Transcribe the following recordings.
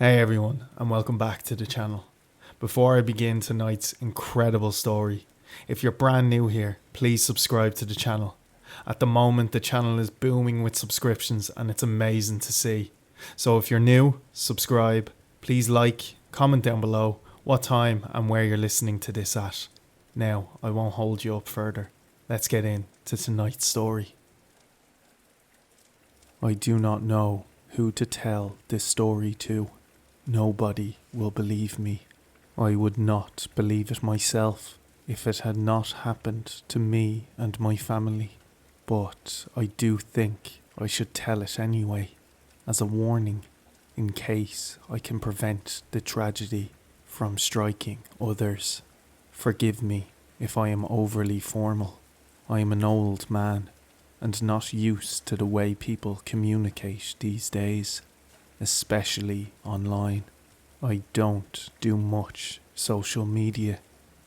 Hey everyone, and welcome back to the channel. Before I begin tonight's incredible story, if you're brand new here, please subscribe to the channel. At the moment, the channel is booming with subscriptions and it's amazing to see. So if you're new, subscribe. Please like, comment down below what time and where you're listening to this at. Now, I won't hold you up further. Let's get into tonight's story. I do not know who to tell this story to. Nobody will believe me. I would not believe it myself if it had not happened to me and my family. But I do think I should tell it anyway, as a warning, in case I can prevent the tragedy from striking others. Forgive me if I am overly formal. I am an old man and not used to the way people communicate these days, especially online. I don't do much social media.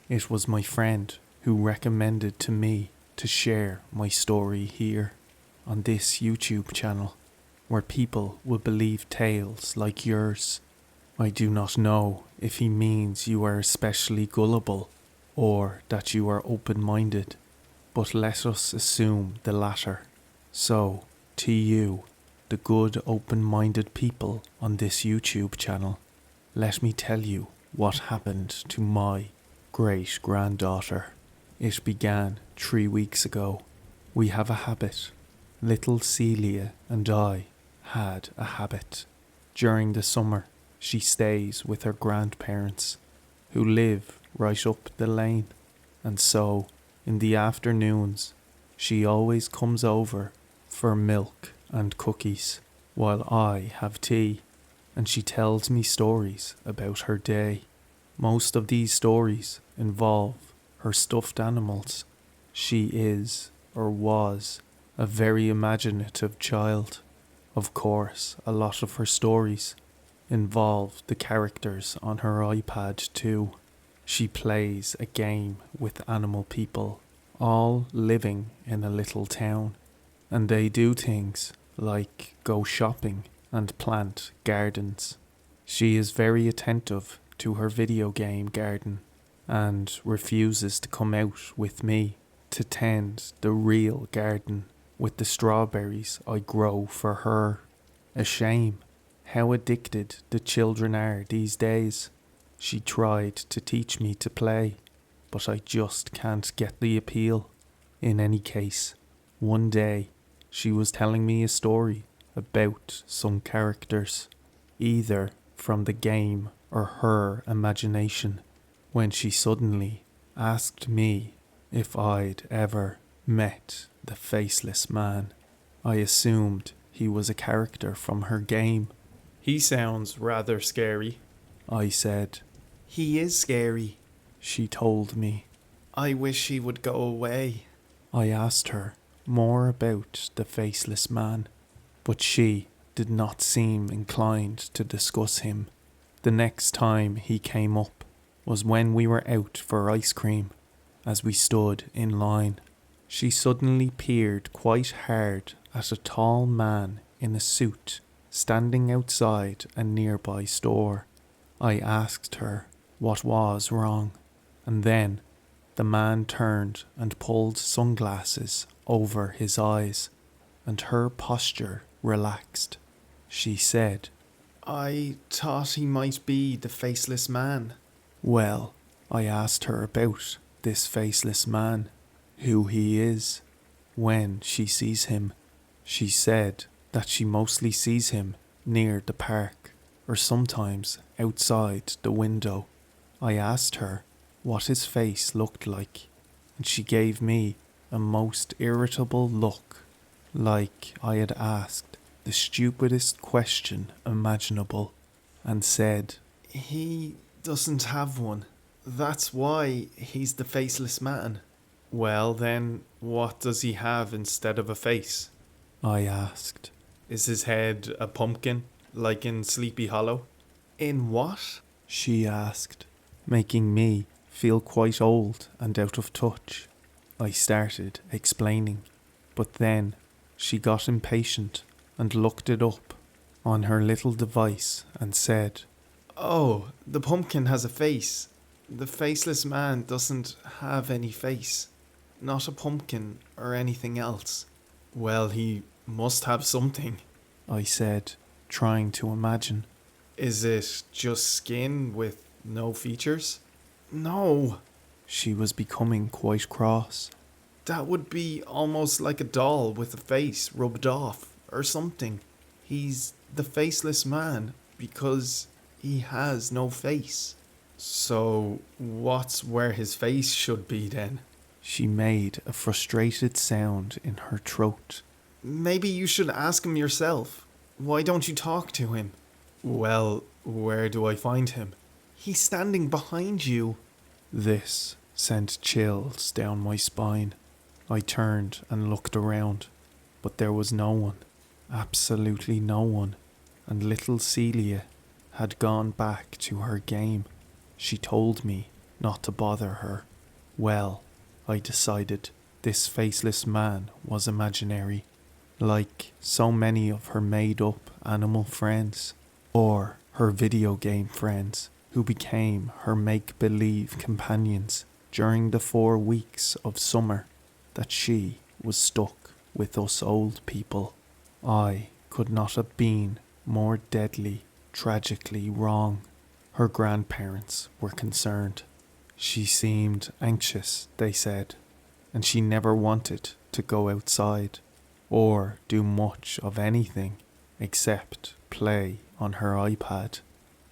It was my friend who recommended to me to share my story here on this YouTube channel, where people will believe tales like yours. I do not know if he means you are especially gullible or that you are open-minded, but let us assume the latter. So, to you, the good open-minded people on this YouTube channel, let me tell you what happened to my great-granddaughter. It began 3 weeks ago. We have a habit. Little Celia and I had a habit. During the summer, she stays with her grandparents, who live right up the lane, and so, in the afternoons, she always comes over for milk and cookies, while I have tea, and she tells me stories about her day. Most of these stories involve her stuffed animals. She is, or was, a very imaginative child. Of course, a lot of her stories involve the characters on her iPad too. She plays a game with animal people, all living in a little town, and they do things like go shopping and plant gardens. She is very attentive to her video game garden and refuses to come out with me to tend the real garden with the strawberries I grow for her. A shame how addicted the children are these days. She tried to teach me to play, but I just can't get the appeal. In any case, one day she was telling me a story about some characters, either from the game or her imagination, when she suddenly asked me if I'd ever met the Faceless Man. I assumed he was a character from her game. "He sounds rather scary," I said. "He is scary," she told me. "I wish he would go away." I asked her more about the Faceless Man, but she did not seem inclined to discuss him. The next time he came up was when we were out for ice cream. As we stood in line, she suddenly peered quite hard at a tall man in a suit standing outside a nearby store. I asked her what was wrong, and then the man turned and pulled sunglasses over his eyes, and her posture relaxed. She said, "I thought he might be the Faceless Man." Well, I asked her about this Faceless Man, who he is, when she sees him. She said that she mostly sees him near the park, or sometimes outside the window. I asked her what his face looked like, and she gave me a most irritable look, like I had asked the stupidest question imaginable, and said, "He doesn't have one. That's why he's the Faceless Man." "Well then, what does he have instead of a face?" I asked. "Is his head a pumpkin, like in Sleepy Hollow?" "In what?" she asked, making me feel quite old and out of touch. I started explaining, but then she got impatient and looked it up on her little device and said, "Oh, the pumpkin has a face. The faceless man doesn't have any face. Not a pumpkin or anything else." "Well, he must have something," I said, trying to imagine. "Is it just skin with no features?" "No." She was becoming quite cross. "That would be almost like a doll with a face rubbed off or something. He's the faceless man because he has no face." "So what's where his face should be then?" She made a frustrated sound in her throat. "Maybe you should ask him yourself. Why don't you talk to him?" "Well, where do I find him?" "He's standing behind you." This sent chills down my spine. I turned and looked around, but there was no one, absolutely no one, and little Celia had gone back to her game. She told me not to bother her. Well, I decided this faceless man was imaginary, like so many of her made-up animal friends, or her video game friends who became her make-believe companions during the 4 weeks of summer that she was stuck with us old people. I could not have been more deadly, tragically wrong. Her grandparents were concerned. She seemed anxious, they said, and she never wanted to go outside or do much of anything except play on her iPad.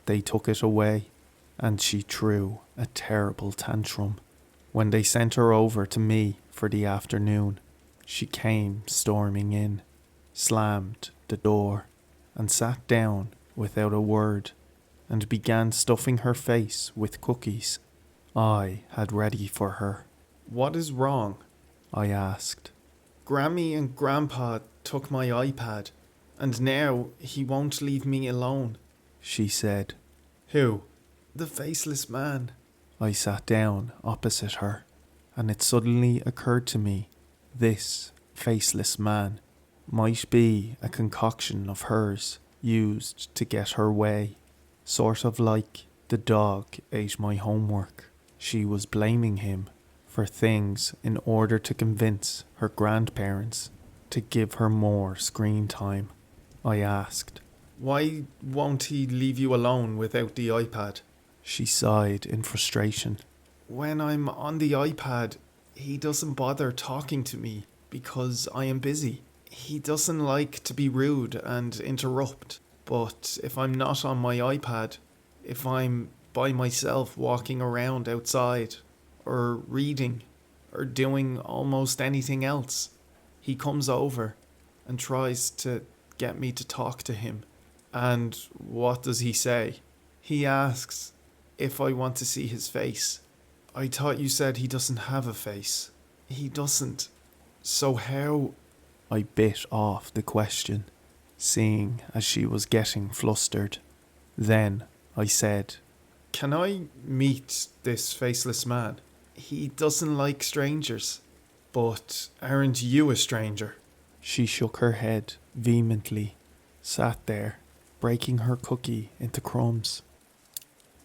They took it away, and she threw a terrible tantrum. When they sent her over to me for the afternoon, she came storming in, slammed the door, and sat down without a word, and began stuffing her face with cookies I had ready for her. "What is wrong?" I asked. "Grammy and Grandpa took my iPad, and now he won't leave me alone," she said. "Who?" "The faceless man." I sat down opposite her, and it suddenly occurred to me this faceless man might be a concoction of hers used to get her way, sort of like the dog ate my homework. She was blaming him for things in order to convince her grandparents to give her more screen time. I asked, "Why won't he leave you alone without the iPad?" She sighed in frustration. "When I'm on the iPad, he doesn't bother talking to me because I am busy. He doesn't like to be rude and interrupt. But if I'm not on my iPad, if I'm by myself walking around outside, or reading, or doing almost anything else, he comes over and tries to get me to talk to him." "And what does he say?" "He asks if I want to see his face." "I thought you said he doesn't have a face." "He doesn't. So how—" I bit off the question, seeing as she was getting flustered. Then I said, "Can I meet this faceless man? He doesn't like strangers." "But aren't you a stranger?" She shook her head vehemently, sat there, breaking her cookie into crumbs,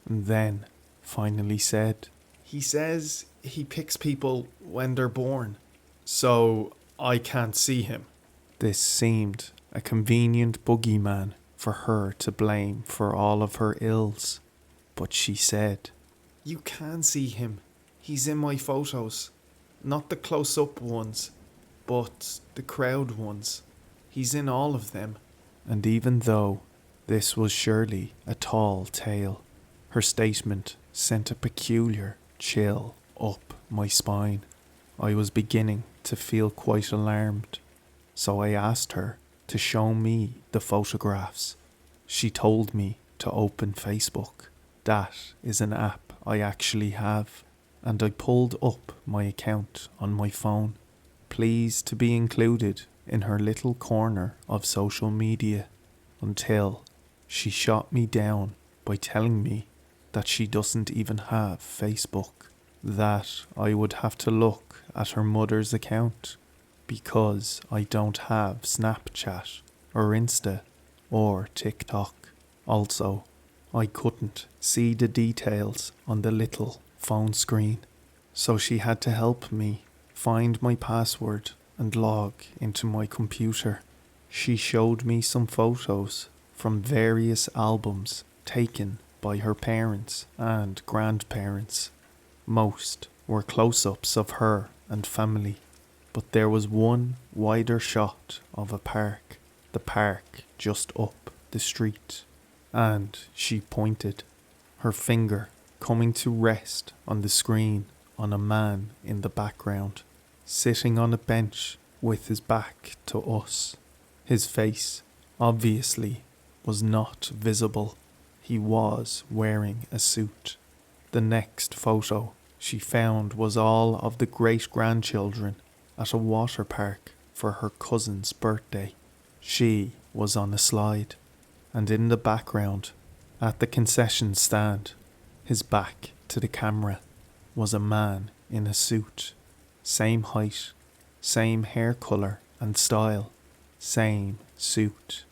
and then finally said, "He says he picks people when they're born. So I can't see him." This seemed a convenient boogeyman for her to blame for all of her ills, but she said, "You can see him. He's in my photos. Not the close-up ones, but the crowd ones. He's in all of them." And even though this was surely a tall tale, her statement sent a peculiar chill up my spine. I was beginning to feel quite alarmed, so I asked her to show me the photographs. She told me to open Facebook. That is an app I actually have, and I pulled up my account on my phone, pleased to be included in her little corner of social media, until she shot me down by telling me that she doesn't even have Facebook, that I would have to look at her mother's account because I don't have Snapchat or Insta, or TikTok. Also, I couldn't see the details on the little phone screen, so she had to help me find my password and log into my computer. She showed me some photos from various albums taken by her parents and grandparents. Most were close-ups of her and family, but there was one wider shot of a park, the park just up the street, and she pointed, her finger coming to rest on the screen on a man in the background, sitting on a bench with his back to us. His face, obviously, was not visible. He was wearing a suit. The next photo she found was all of the great-grandchildren at a water park for her cousin's birthday. She was on a slide, and in the background, at the concession stand, his back to the camera, was a man in a suit. Same height, same hair colour and style, same suit.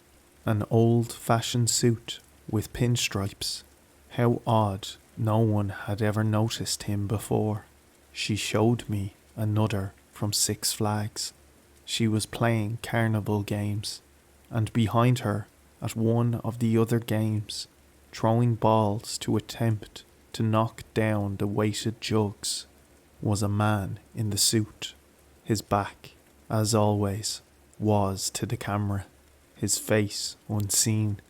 An old-fashioned suit with pinstripes. How odd no one had ever noticed him before. She showed me another from Six Flags. She was playing carnival games, and behind her, at one of the other games, throwing balls to attempt to knock down the weighted jugs, was a man in the suit. His back, as always, was to the camera, his face unseen.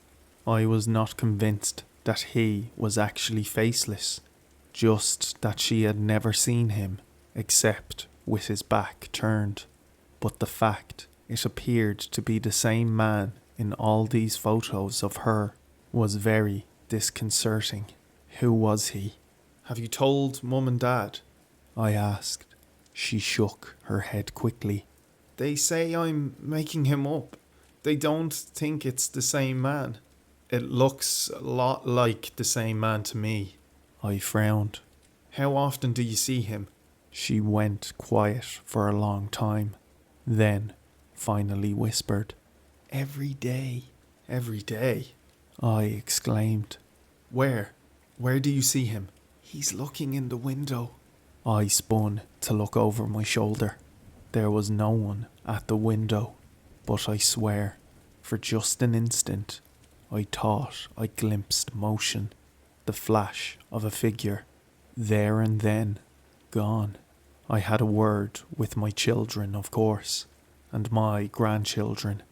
I was not convinced that he was actually faceless, just that she had never seen him except with his back turned. But the fact it appeared to be the same man in all these photos of her was very disconcerting. Who was he? "Have you told Mum and Dad?" I asked. She shook her head quickly. "They say I'm making him up. They don't think it's the same man." "It looks a lot like the same man to me." I frowned. "How often do you see him?" She went quiet for a long time, then finally whispered, "Every day." "Every day?" I exclaimed. Where do you see him?" "He's looking in the window." I spun to look over my shoulder. There was no one at the window, but I swear, for just an instant, I thought I glimpsed motion, the flash of a figure, there and then, gone. I had a word with my children, of course, and my grandchildren,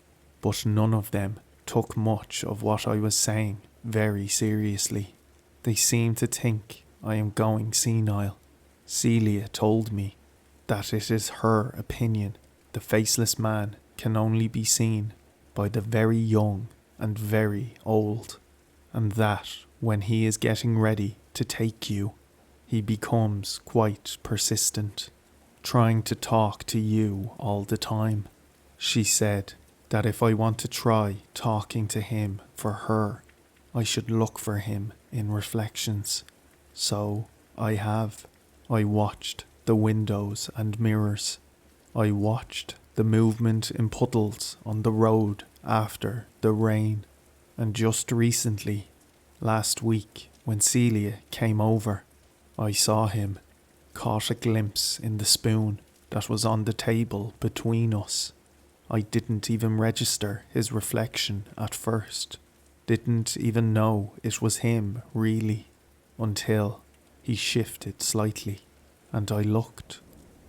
but none of them took much of what I was saying very seriously. They seemed to think I am going senile. Celia told me that it is her opinion the faceless man can only be seen by the very young and very old, and that when he is getting ready to take you, he becomes quite persistent, trying to talk to you all the time. She said that if I want to try talking to him for her, I should look for him in reflections. So I have. I watched the windows and mirrors. I watched the movement in puddles on the road after the rain. And just recently, last week, when Celia came over, I saw him, caught a glimpse in the spoon that was on the table between us. I didn't even register his reflection at first. Didn't even know it was him, really, until he shifted slightly, and I looked,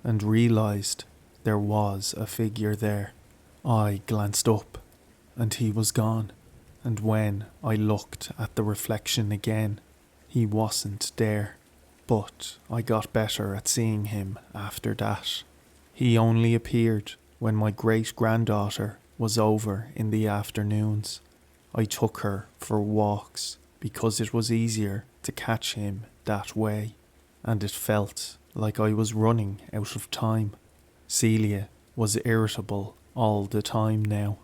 and realised there was a figure there. I glanced up, and he was gone, and when I looked at the reflection again, he wasn't there. But I got better at seeing him after that. He only appeared when my great-granddaughter was over in the afternoons. I took her for walks because it was easier to catch him that way, and it felt like I was running out of time. Celia was irritable all the time now.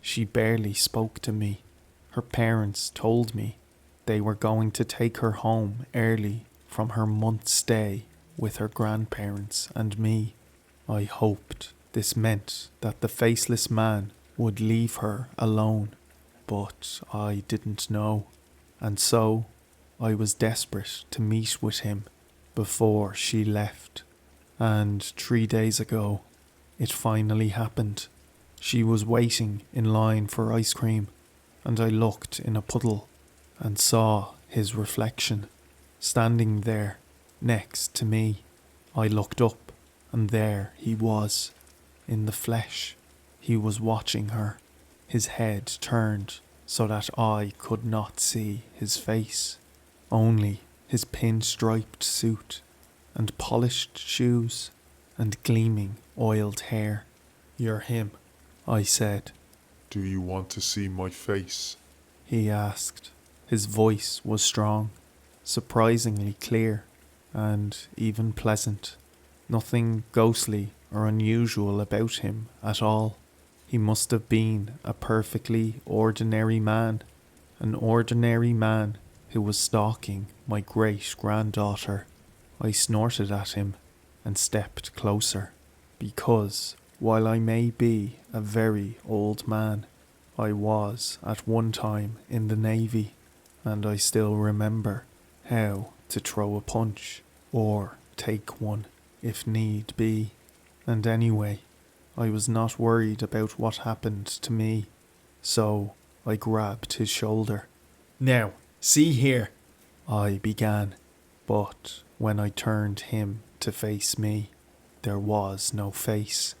She barely spoke to me. Her parents told me they were going to take her home early from her month's stay with her grandparents and me. I hoped this meant that the faceless man would leave her alone, but I didn't know, and so I was desperate to meet with him before she left. And 3 days ago, it finally happened. She was waiting in line for ice cream, and I looked in a puddle and saw his reflection standing there next to me. I looked up, and there he was, in the flesh. He was watching her, his head turned so that I could not see his face, only his pinstriped suit and polished shoes and gleaming oiled hair. "You're him," I said. Do you want to see my face? He asked. His voice was strong, surprisingly clear, and even pleasant. Nothing ghostly or unusual about him at all. He must have been a perfectly ordinary man, an ordinary man who was stalking my great-granddaughter. I snorted at him and stepped closer, because while I may be a very old man, I was at one time in the Navy, and I still remember how to throw a punch or take one if need be. And anyway, I was not worried about what happened to me, so I grabbed his shoulder. "Now, see here," I began, but when I turned him to face me, there was no face,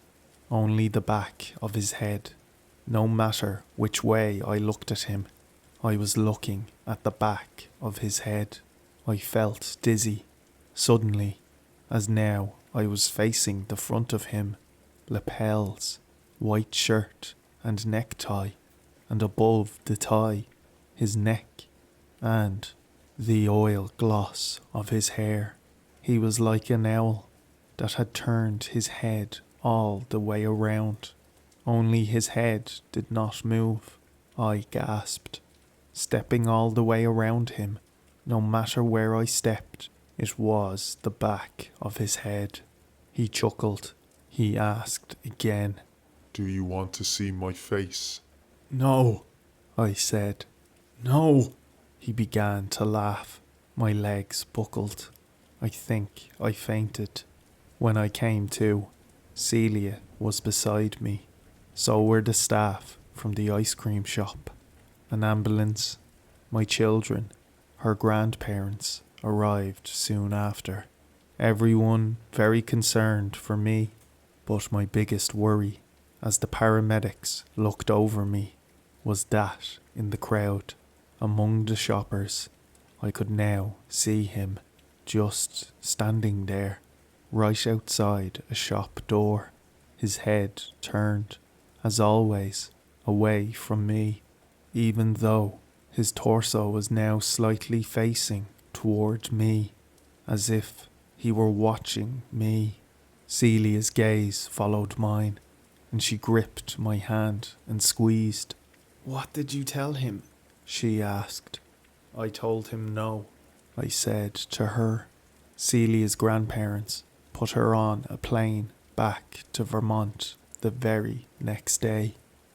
only the back of his head. No matter which way I looked at him, I was looking at the back of his head. I felt dizzy, suddenly, as now I was facing the front of him, lapels, white shirt and necktie, and above the tie, his neck, and the oil gloss of his hair. He was like an owl that had turned his head all the way around. Only his head did not move. I gasped, stepping all the way around him. No matter where I stepped, it was the back of his head. He chuckled. He asked again, Do you want to see my face? "No," I said. "No." He began to laugh. My legs buckled. I think I fainted. When I came to, Celia was beside me. So were the staff from the ice cream shop. An ambulance, my children, her grandparents arrived soon after. Everyone very concerned for me, but my biggest worry, as the paramedics looked over me, was that in the crowd, among the shoppers, I could now see him, just standing there, right outside a shop door, his head turned, as always, away from me, even though his torso was now slightly facing toward me, as if he were watching me. Celia's gaze followed mine, and she gripped my hand and squeezed. "What did you tell him?" she asked. "I told him no," I said to her. Celia's grandparents put her on a plane back to Vermont the very next day.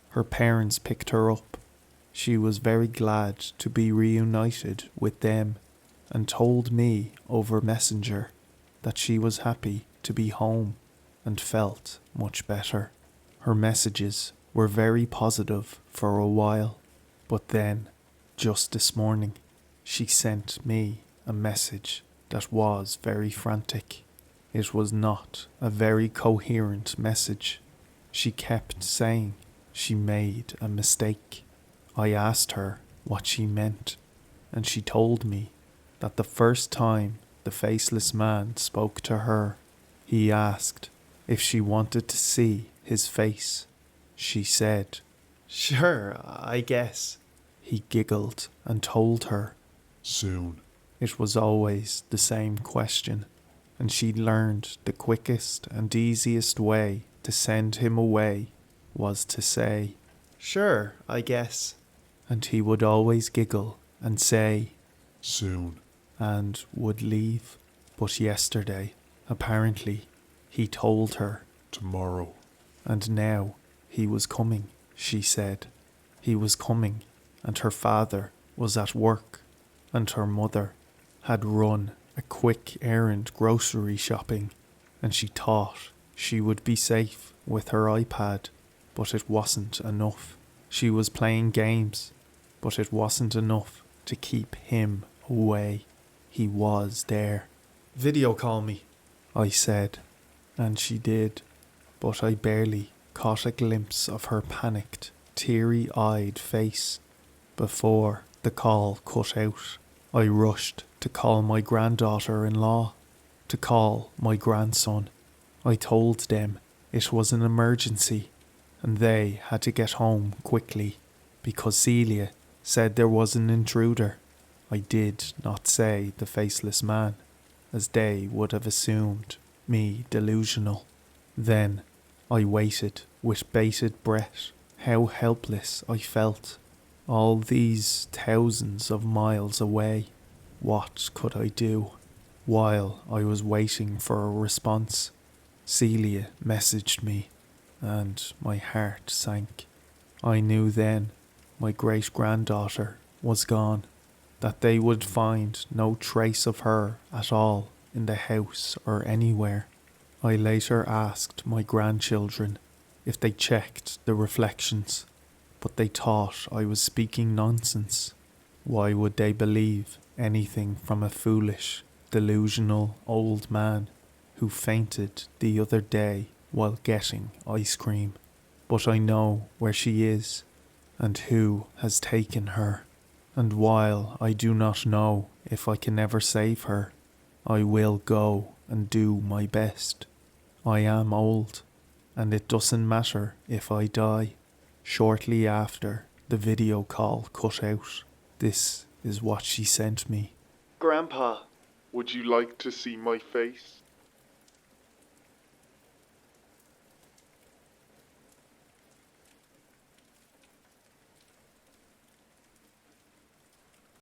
Her parents picked her up. She was very glad to be reunited with them and told me over messenger that she was happy to be home and felt much better. Her messages were very positive for a while, but then, just this morning, she sent me a message that was very frantic. It was not a very coherent message. She kept saying she made a mistake. I asked her what she meant, and she told me that the first time the faceless man spoke to her, he asked if she wanted to see his face. She said, "Sure, I guess." He giggled and told her, Soon. It was always the same question, and she'd learned the quickest and easiest way to send him away was to say, "Sure, I guess." And he would always giggle and say, Soon. and would leave. But yesterday, apparently, he told her, Tomorrow. and now he was coming, she said. He was coming and her father was at work, and her mother had run a quick errand grocery shopping, and she thought she would be safe with her iPad, but it wasn't enough. She was playing games, but it wasn't enough to keep him away. He was there. "Video call me," I said, and she did, but I barely caught a glimpse of her panicked, teary-eyed face. Before the call cut out, I rushed to call my granddaughter-in-law, to call my grandson. I told them it was an emergency, and they had to get home quickly, because Celia said there was an intruder. I did not say the faceless man, as they would have assumed me delusional. Then I waited with bated breath. How helpless I felt. All these thousands of miles away. What could I do? While I was waiting for a response, Celia messaged me, and my heart sank. I knew then my great-granddaughter was gone, that they would find no trace of her at all in the house or anywhere. I later asked my grandchildren if they checked the reflections, but they thought I was speaking nonsense. Why would they believe anything from a foolish, delusional old man who fainted the other day while getting ice cream? But I know where she is, and who has taken her. And while I do not know if I can ever save her, I will go and do my best. I am old, and it doesn't matter if I die. Shortly after the video call cut out, this is what she sent me. Grandpa, would you like to see my face?